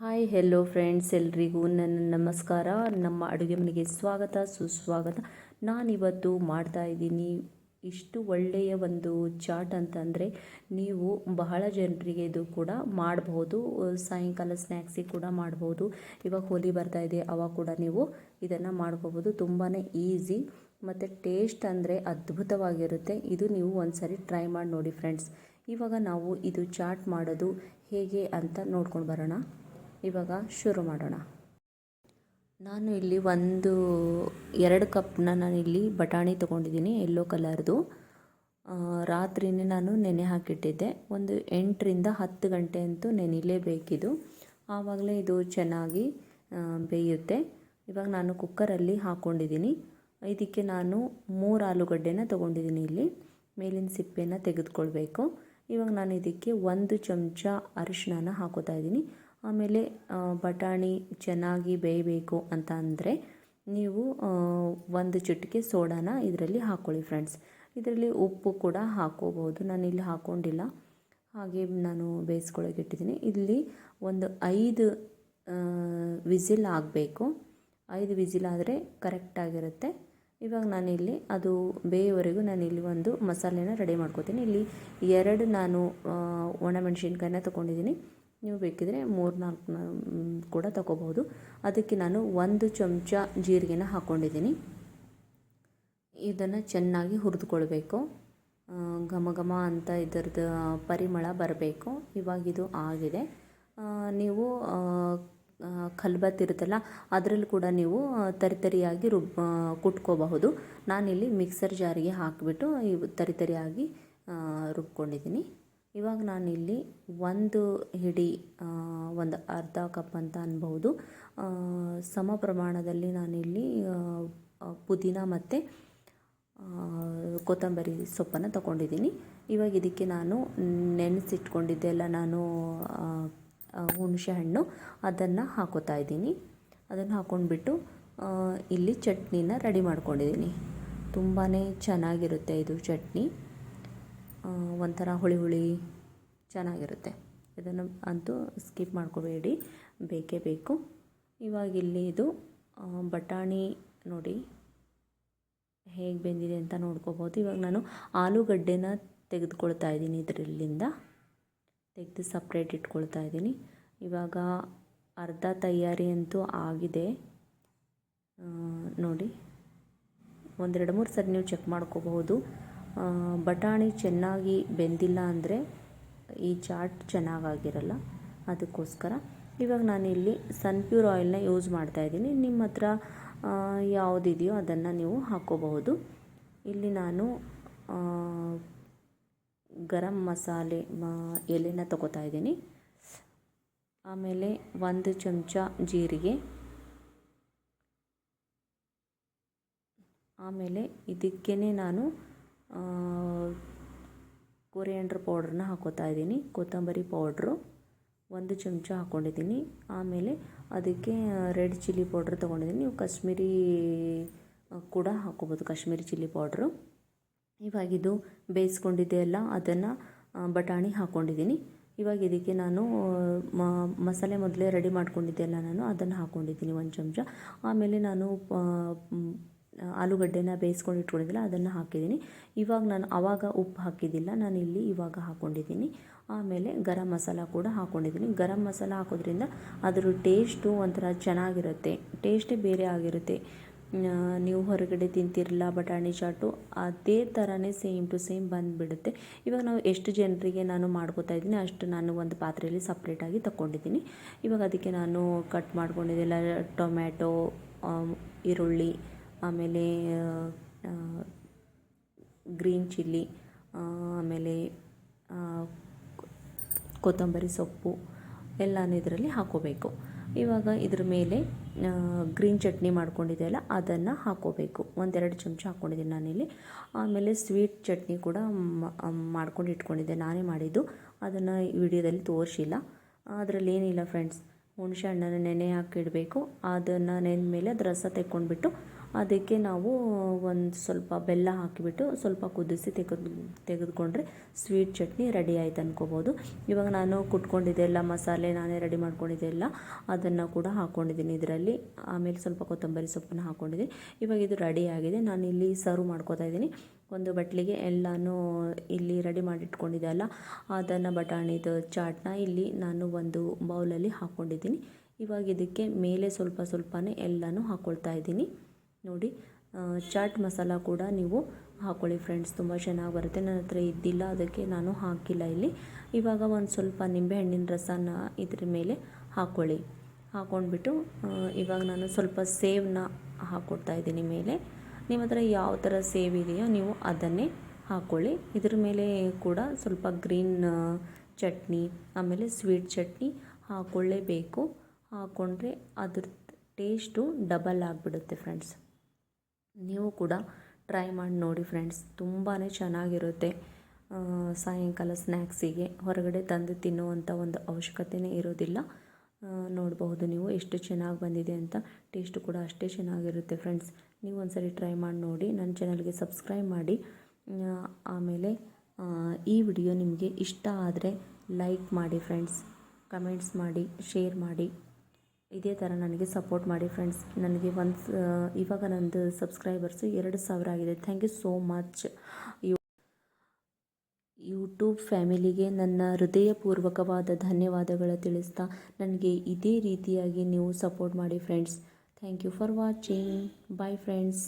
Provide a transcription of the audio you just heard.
Hi hello friends, ಎಲ್ರಿಗೂ ನನ್ನ ನಮಸ್ಕಾರ. ನಮ್ಮ ಅಡುಗೆ ಮನೆಗೆ ಸ್ವಾಗತ ಸುಸ್ವಾಗತ. ನಾನಿವತ್ತು ಮಾಡ್ತಾ ಇದ್ದೀನಿ ಇಷ್ಟು ಒಳ್ಳೆಯ ಒಂದು ಚಾಟ್ ಅಂತಂದರೆ ನೀವು ಬಹಳ ಜನರಿಗೆ ಇದು ಕೂಡ ಮಾಡಬಹುದು. ಸಾಯಂಕಾಲ ಸ್ನ್ಯಾಕ್ಸಿಗೆ ಕೂಡ ಮಾಡ್ಬೋದು. ಇವಾಗ ಹೋಲಿ ಬರ್ತಾ ಇದೆ, ಅವಾಗ ಕೂಡ ನೀವು ಇದನ್ನು ಮಾಡ್ಕೋಬೋದು. ತುಂಬಾ ಈಸಿ ಮತ್ತು ಟೇಸ್ಟ್ ಅಂದರೆ ಅದ್ಭುತವಾಗಿರುತ್ತೆ. ಇದು ನೀವು ಒಂದ್ಸರಿ ಟ್ರೈ ಮಾಡಿ ನೋಡಿ ಫ್ರೆಂಡ್ಸ್. ಇವಾಗ ನಾವು ಇದು ಚಾಟ್ ಮಾಡೋದು ಹೇಗೆ ಅಂತ ನೋಡ್ಕೊಂಡು ಬರೋಣ. ಇವಾಗ ಶುರು ಮಾಡೋಣ. ನಾನು ಇಲ್ಲಿ 2 ಕಪ್ನ ನಾನಿಲ್ಲಿ ಬಟಾಣಿ ತೊಗೊಂಡಿದ್ದೀನಿ, ಯೆಲ್ಲೋ ಕಲರ್ದು. ರಾತ್ರಿನೇ ನಾನು ನೆನೆ ಹಾಕಿಟ್ಟಿದ್ದೆ. ಒಂದು 8ರಿಂದ 10 ಗಂಟೆ ಅಂತೂ ನೆನೆಯಲೇಬೇಕಿದು, ಆವಾಗಲೇ ಇದು ಚೆನ್ನಾಗಿ ಬೇಯುತ್ತೆ. ಇವಾಗ ನಾನು ಕುಕ್ಕರಲ್ಲಿ ಹಾಕ್ಕೊಂಡಿದ್ದೀನಿ. ಇದಕ್ಕೆ ನಾನು 3 ಆಲೂಗಡ್ಡೆನ ತೊಗೊಂಡಿದ್ದೀನಿ. ಇಲ್ಲಿ ಮೇಲಿನ ಸಿಪ್ಪೆನ ತೆಗೆದುಕೊಳ್ಬೇಕು. ಇವಾಗ ನಾನು ಇದಕ್ಕೆ 1 ಚಮಚ ಅರಿಶಿನ ಹಾಕೋತಾ ಇದ್ದೀನಿ. ಆಮೇಲೆ ಬಟಾಣಿ ಚೆನ್ನಾಗಿ ಬೇಯಬೇಕು ಅಂತ ಅಂದರೆ ನೀವು 1 ಚಿಟಿಕೆ ಸೋಡಾನ ಇದರಲ್ಲಿ ಹಾಕ್ಕೊಳ್ಳಿ ಫ್ರೆಂಡ್ಸ್. ಇದರಲ್ಲಿ ಉಪ್ಪು ಕೂಡ ಹಾಕ್ಕೋಬೋದು. ನಾನಿಲ್ಲಿ ಹಾಕ್ಕೊಂಡಿಲ್ಲ, ಹಾಗೆ ನಾನು ಬೇಯಿಸ್ಕೊಳ್ಳೋಕೆ ಇಟ್ಟಿದ್ದೀನಿ. ಇಲ್ಲಿ ಒಂದು 5 ವಿಸಿಲ್ ಆಗಬೇಕು. 5 ವಿಸಿಲ್ ಆದರೆ ಕರೆಕ್ಟಾಗಿರುತ್ತೆ. ಇವಾಗ ನಾನಿಲ್ಲಿ ಅದು ಬೇಯೋವರೆಗೂ ನಾನಿಲ್ಲಿ ಒಂದು ಮಸಾಲೆನ ರೆಡಿ ಮಾಡ್ಕೋತೀನಿ. ಇಲ್ಲಿ 2 ನಾನು ಒಣಮೆಣಸಿನ್ಕಾಯಿನ ತೊಗೊಂಡಿದ್ದೀನಿ. ನೀವು ಬೇಕಿದ್ರೆ 3-4 ಕೂಡ ತಗೋಬಹುದು. ಅದಕ್ಕೆ ನಾನು 1 ಚಮಚ ಜೀರಿಗೆನ ಹಾಕ್ಕೊಂಡಿದ್ದೀನಿ. ಇದನ್ನು ಚೆನ್ನಾಗಿ ಹುರಿದುಕೊಳ್ಬೇಕು. ಘಮ ಘಮ ಅಂತ ಇದರದ್ದು ಪರಿಮಳ ಬರಬೇಕು. ಇವಾಗಿದು ಆಗಿದೆ. ನೀವು ಕಲ್ಬತ್ ಇರುತ್ತಲ್ಲ, ಅದರಲ್ಲಿ ಕೂಡ ನೀವು ತರಿತರಿಯಾಗಿ ಕುಟ್ಕೋಬಹುದು. ನಾನಿಲ್ಲಿ ಮಿಕ್ಸರ್ ಜಾರಿಗೆ ಹಾಕಿಬಿಟ್ಟು ತರಿತರಿಯಾಗಿ ರುಬ್ಕೊಂಡಿದ್ದೀನಿ. ಇವಾಗ ನಾನಿಲ್ಲಿ 1 ಹಿಡಿ, ಒಂದು ಅರ್ಧ ಕಪ್ ಅಂತ ಅನ್ಬೋದು, ಸಮ ಪ್ರಮಾಣದಲ್ಲಿ ನಾನಿಲ್ಲಿ ಪುದೀನ ಮತ್ತು ಕೊತ್ತಂಬರಿ ಸೊಪ್ಪನ್ನು ತೊಗೊಂಡಿದ್ದೀನಿ. ಇವಾಗ ಇದಕ್ಕೆ ನಾನು ನೆನೆಸಿಟ್ಕೊಂಡಿದ್ದೆಲ್ಲ ನಾನು ಹುಣಸೆ ಹಣ್ಣು ಅದನ್ನು ಹಾಕೋತಾ ಇದ್ದೀನಿ. ಅದನ್ನು ಹಾಕ್ಕೊಂಡ್ಬಿಟ್ಟು ಇಲ್ಲಿ ಚಟ್ನಿನ ರೆಡಿ ಮಾಡ್ಕೊಂಡಿದ್ದೀನಿ. ತುಂಬಾ ಚೆನ್ನಾಗಿರುತ್ತೆ ಇದು ಚಟ್ನಿ. ಒಂಥರ ಹುಳಿ ಹುಳಿ ಚೆನ್ನಾಗಿರುತ್ತೆ. ಇದನ್ನು ಅಂತೂ ಸ್ಕಿಪ್ ಮಾಡ್ಕೋಬೇಡಿ, ಬೇಕೇ ಬೇಕು. ಇವಾಗ ಇಲ್ಲಿ ಇದು ಬಟಾಣಿ ನೋಡಿ ಹೇಗೆ ಬೆಂದಿದೆ ಅಂತ ನೋಡ್ಕೋಬೋದು. ಇವಾಗ ನಾನು ಆಲೂಗಡ್ಡೆನ ತೆಗೆದುಕೊಳ್ತಾ ಇದ್ದೀನಿ. ಇದರಲ್ಲಿಂದ ತೆಗೆದು ಸಪ್ರೇಟ್ ಇಟ್ಕೊಳ್ತಾ ಇದ್ದೀನಿ. ಇವಾಗ ಅರ್ಧ ತಯಾರಿ ಅಂತೂ ಆಗಿದೆ ನೋಡಿ. 1-2-3 ಸರಿ ನೀವು ಚೆಕ್ ಮಾಡ್ಕೋಬಹುದು. ಬಟಾಣಿ ಚೆನ್ನಾಗಿ ಬೆಂದಿಲ್ಲ ಅಂದರೆ ಈ ಚಾಟ್ ಚೆನ್ನಾಗಾಗಿರಲ್ಲ, ಅದಕ್ಕೋಸ್ಕರ. ಇವಾಗ ನಾನಿಲ್ಲಿ ಸನ್ಪ್ಯೂರ್ ಆಯಿಲ್ನ ಯೂಸ್ ಮಾಡ್ತಾಯಿದ್ದೀನಿ. ನಿಮ್ಮ ಹತ್ರ ಯಾವುದಿದೆಯೋ ಅದನ್ನು ನೀವು ಹಾಕ್ಕೋಬಹುದು. ಇಲ್ಲಿ ನಾನು ಗರಂ ಮಸಾಲೆ ಎಲೆನ ತೊಗೋತಾ ಇದ್ದೀನಿ. ಆಮೇಲೆ 1 ಚಮಚ ಜೀರಿಗೆ, ಆಮೇಲೆ ಇದಕ್ಕೇ ನಾನು ಕೊರಿಯಾಂಡರ್ ಪೌಡ್ರನ್ನ ಹಾಕೋತಾ ಇದ್ದೀನಿ. ಕೊತ್ತಂಬರಿ ಪೌಡ್ರು 1 ಚಮಚ ಹಾಕ್ಕೊಂಡಿದ್ದೀನಿ. ಆಮೇಲೆ ಅದಕ್ಕೆ ರೆಡ್ ಚಿಲ್ಲಿ ಪೌಡ್ರ್ ತೊಗೊಂಡಿದ್ದೀನಿ. ನೀವು ಕಾಶ್ಮೀರಿ ಕೂಡ ಹಾಕ್ಕೋಬೋದು, ಕಾಶ್ಮೀರಿ ಚಿಲ್ಲಿ ಪೌಡ್ರು. ಇವಾಗಿದು ಬೇಯಿಸ್ಕೊಂಡಿದ್ದೆಲ್ಲ ಅದನ್ನು ಬಟಾಣಿ ಹಾಕ್ಕೊಂಡಿದ್ದೀನಿ. ಇವಾಗ ಇದಕ್ಕೆ ನಾನು ಮಸಾಲೆ ಮೊದಲೇ ರೆಡಿ ಮಾಡ್ಕೊಂಡಿದ್ದೆಲ್ಲ ನಾನು ಅದನ್ನು ಹಾಕ್ಕೊಂಡಿದ್ದೀನಿ 1 ಚಮಚ. ಆಮೇಲೆ ನಾನು ಆಲೂಗಡ್ಡೆನ ಬೇಯಿಸ್ಕೊಂಡು ಇಟ್ಕೊಂಡಿದ್ದಿಲ್ಲ ಅದನ್ನು ಹಾಕಿದ್ದೀನಿ. ಇವಾಗ ನಾನು ಆವಾಗ ಉಪ್ಪು ಹಾಕಿದ್ದಿಲ್ಲ, ನಾನಿಲ್ಲಿ ಇವಾಗ ಹಾಕ್ಕೊಂಡಿದ್ದೀನಿ. ಆಮೇಲೆ ಗರಂ ಮಸಾಲ ಕೂಡ ಹಾಕ್ಕೊಂಡಿದ್ದೀನಿ. ಗರಂ ಮಸಾಲ ಹಾಕೋದ್ರಿಂದ ಅದರ ಟೇಸ್ಟು ಒಂಥರ ಚೆನ್ನಾಗಿರುತ್ತೆ, ಟೇಸ್ಟೇ ಬೇರೆ ಆಗಿರುತ್ತೆ. ನೀವು ಹೊರಗಡೆ ತಿಂತಿರಲ್ಲ ಬಟಾಣಿ ಚಾಟು, ಅದೇ ಥರನೇ ಸೇಮ್ ಟು ಸೇಮ್ ಬಂದುಬಿಡುತ್ತೆ. ಇವಾಗ ನಾವು ಎಷ್ಟು ಜನರಿಗೆ ನಾನು ಮಾಡ್ಕೋತಾ ಇದ್ದೀನಿ ಅಷ್ಟು ನಾನು ಒಂದು ಪಾತ್ರೆಯಲ್ಲಿ ಸಪ್ರೇಟಾಗಿ ತಗೊಂಡಿದ್ದೀನಿ. ಇವಾಗ ಅದಕ್ಕೆ ನಾನು ಕಟ್ ಮಾಡ್ಕೊಂಡಿದ್ದೆಲ್ಲ ಟೊಮ್ಯಾಟೊ, ಈರುಳ್ಳಿ, ಆಮೇಲೆ ಗ್ರೀನ್ ಚಿಲ್ಲಿ, ಆಮೇಲೆ ಕೊತ್ತಂಬರಿ ಸೊಪ್ಪು ಎಲ್ಲನೂ ಇದರಲ್ಲಿ ಹಾಕ್ಕೋಬೇಕು. ಇವಾಗ ಇದ್ರ ಮೇಲೆ ಗ್ರೀನ್ ಚಟ್ನಿ ಮಾಡ್ಕೊಂಡಿದ್ದೆಲ್ಲ ಅದನ್ನು ಹಾಕ್ಕೋಬೇಕು. 1-2 ಚಮಚ ಹಾಕ್ಕೊಂಡಿದ್ದೀನಿ ನಾನಿಲ್ಲಿ. ಆಮೇಲೆ ಸ್ವೀಟ್ ಚಟ್ನಿ ಕೂಡ ಮಾಡ್ಕೊಂಡು ಇಟ್ಕೊಂಡಿದ್ದೆ, ನಾನೇ ಮಾಡಿದ್ದು. ಅದನ್ನು ವಿಡಿಯೋದಲ್ಲಿ ತೋರಿಸಿಲ್ಲ. ಅದರಲ್ಲಿ ಏನಿಲ್ಲ ಫ್ರೆಂಡ್ಸ್, ಹುಣಸೆ ಹಣ್ಣನ್ನು ನೆನೆ ಹಾಕಿಡಬೇಕು. ಅದನ್ನು ನೆನೆದ ಮೇಲೆ ಅದು ರಸ ತೆಕ್ಕೊಂಡ್ಬಿಟ್ಟು ಅದಕ್ಕೆ ನಾವು ಒಂದು ಸ್ವಲ್ಪ ಬೆಲ್ಲ ಹಾಕಿಬಿಟ್ಟು ಸ್ವಲ್ಪ ಕುದಿಸಿ ತೆಗೆದುಕೊಂಡ್ರೆ ಸ್ವೀಟ್ ಚಟ್ನಿ ರೆಡಿ ಆಯ್ತು ಅನ್ಕೋಬೋದು. ಇವಾಗ ನಾನು ಕುಟ್ಕೊಂಡಿದ್ದೆ ಎಲ್ಲ ಮಸಾಲೆ ನಾನೇ ರೆಡಿ ಮಾಡ್ಕೊಂಡಿದ್ದೆ ಎಲ್ಲ, ಅದನ್ನು ಕೂಡ ಹಾಕ್ಕೊಂಡಿದ್ದೀನಿ ಇದರಲ್ಲಿ. ಆಮೇಲೆ ಸ್ವಲ್ಪ ಕೊತ್ತಂಬರಿ ಸೊಪ್ಪನ್ನು ಹಾಕ್ಕೊಂಡಿದ್ದೀನಿ. ಇವಾಗ ಇದು ರೆಡಿ ಆಗಿದೆ. ನಾನು ಇಲ್ಲಿ ಸರ್ವ್ ಮಾಡ್ಕೋತಾ ಇದ್ದೀನಿ. ಒಂದು ಬಟ್ಲಿಗೆ ಎಲ್ಲನೂ ಇಲ್ಲಿ ರೆಡಿ ಮಾಡಿಟ್ಕೊಂಡಿದ್ದೆ ಅಲ್ಲ, ಅದನ್ನು ಬಟಾಣಿದು ಚಾಟ್ನ ಇಲ್ಲಿ ನಾನು ಒಂದು ಬೌಲಲ್ಲಿ ಹಾಕ್ಕೊಂಡಿದ್ದೀನಿ. ಇವಾಗ ಇದಕ್ಕೆ ಮೇಲೆ ಸ್ವಲ್ಪನೇ ಎಲ್ಲನೂ ಹಾಕ್ಕೊಳ್ತಾ ಇದ್ದೀನಿ. ನೋಡಿ, ಚಾಟ್ ಮಸಾಲ ಕೂಡ ನೀವು ಹಾಕ್ಕೊಳ್ಳಿ ಫ್ರೆಂಡ್ಸ್, ತುಂಬ ಚೆನ್ನಾಗಿ ಬರುತ್ತೆ. ನನ್ನ ಹತ್ರ ಇದ್ದಿಲ್ಲ, ಅದಕ್ಕೆ ನಾನು ಹಾಕಿಲ್ಲ ಇಲ್ಲಿ. ಇವಾಗ ಒಂದು ಸ್ವಲ್ಪ ನಿಂಬೆಹಣ್ಣಿನ ರಸನ ಇದ್ರ ಮೇಲೆ ಹಾಕ್ಕೊಳ್ಳಿ. ಹಾಕ್ಕೊಂಡ್ಬಿಟ್ಟು ಇವಾಗ ನಾನು ಸ್ವಲ್ಪ ಸೇವನ್ನ ಹಾಕ್ಕೊಡ್ತಾ ಇದ್ದೀನಿ ಮೇಲೆ. ನಿಮ್ಮ ಹತ್ರ ಯಾವ ಥರ ಸೇವ್ ಇದೆಯೋ ನೀವು ಅದನ್ನೇ ಹಾಕ್ಕೊಳ್ಳಿ. ಇದ್ರ ಮೇಲೆ ಕೂಡ ಸ್ವಲ್ಪ ಗ್ರೀನ್ ಚಟ್ನಿ ಆಮೇಲೆ ಸ್ವೀಟ್ ಚಟ್ನಿ ಹಾಕ್ಕೊಳ್ಳೇಬೇಕು. ಹಾಕ್ಕೊಂಡ್ರೆ ಅದ್ರ ಟೇಸ್ಟು ಡಬಲ್ ಆಗಿಬಿಡುತ್ತೆ ಫ್ರೆಂಡ್ಸ್. ನೀವು ಕೂಡ ಟ್ರೈ ಮಾಡಿ ನೋಡಿ ಫ್ರೆಂಡ್ಸ್, ತುಂಬಾ ಚೆನ್ನಾಗಿರುತ್ತೆ. ಸಾಯಂಕಾಲ ಸ್ನ್ಯಾಕ್ಸಿಗೆ ಹೊರಗಡೆ ತಂದು ತಿನ್ನುವಂಥ ಒಂದು ಅವಶ್ಯಕತೆಯೇ ಇರೋದಿಲ್ಲ. ನೋಡಬಹುದು ನೀವು ಎಷ್ಟು ಚೆನ್ನಾಗಿ ಬಂದಿದೆ ಅಂತ. ಟೇಸ್ಟು ಕೂಡ ಅಷ್ಟೇ ಚೆನ್ನಾಗಿರುತ್ತೆ ಫ್ರೆಂಡ್ಸ್. ನೀವು ಒಂದ್ಸರಿ ಟ್ರೈ ಮಾಡಿ ನೋಡಿ. ನನ್ನ ಚಾನಲ್ಗೆ ಸಬ್ಸ್ಕ್ರೈಬ್ ಮಾಡಿ. ಆಮೇಲೆ ಈ ವಿಡಿಯೋ ನಿಮಗೆ ಇಷ್ಟ ಆದರೆ ಲೈಕ್ ಮಾಡಿ ಫ್ರೆಂಡ್ಸ್, ಕಮೆಂಟ್ಸ್ ಮಾಡಿ, ಶೇರ್ ಮಾಡಿ. ಇದೇ ಥರ ನನಗೆ ಸಪೋರ್ಟ್ ಮಾಡಿ ಫ್ರೆಂಡ್ಸ್. ನನಗೆ ಇವಾಗ ನಂದು ಸಬ್ಸ್ಕ್ರೈಬರ್ಸು 2000 ಆಗಿದೆ. Thank you so much. YouTube ಫ್ಯಾಮಿಲಿಗೆ ನನ್ನ ಹೃದಯಪೂರ್ವಕವಾದ ಧನ್ಯವಾದಗಳು ತಿಳಿಸ್ತಾ, ನನಗೆ ಇದೇ ರೀತಿಯಾಗಿ ನೀವು ಸಪೋರ್ಟ್ ಮಾಡಿ friends. Thank you for watching. Bye friends.